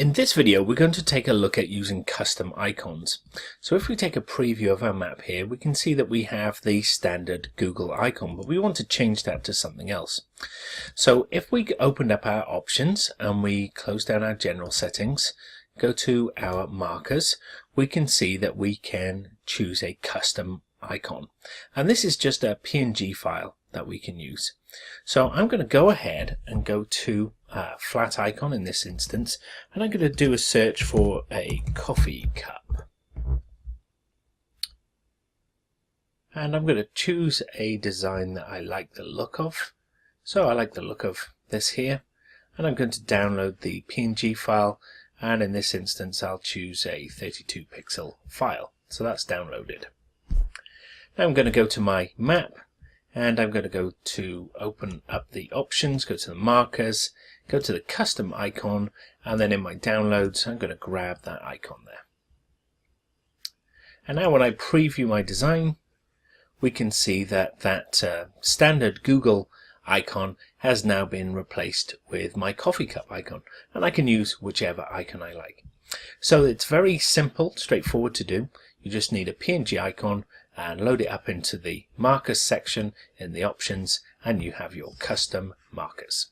In this video, we're going to take a look at using custom icons. So if we take a preview of our map here, we can see that we have the standard Google icon, but we want to change that to something else. So if we opened up our options and we close down our general settings, go to our markers, we can see that we can choose a custom icon. And this is just a PNG file that we can use. So I'm going to go ahead and go to flat icon in this instance, and I'm going to do a search for a coffee cup. And I'm going to choose a design that I like the look of. So I like the look of this here, and I'm going to download the PNG file, and in this instance I'll choose a 32 pixel file. So that's downloaded. Now I'm going to go to my map, and I'm going to go to open up the options, go to the markers, go to the custom icon, and then in my downloads I'm going to grab that icon there. And now when I preview my design, we can see that that standard Google icon has now been replaced with my coffee cup icon, and I can use whichever icon I like. So it's very simple, straightforward to do. You just need a PNG icon and load it up into the markers section in the options, and you have your custom markers.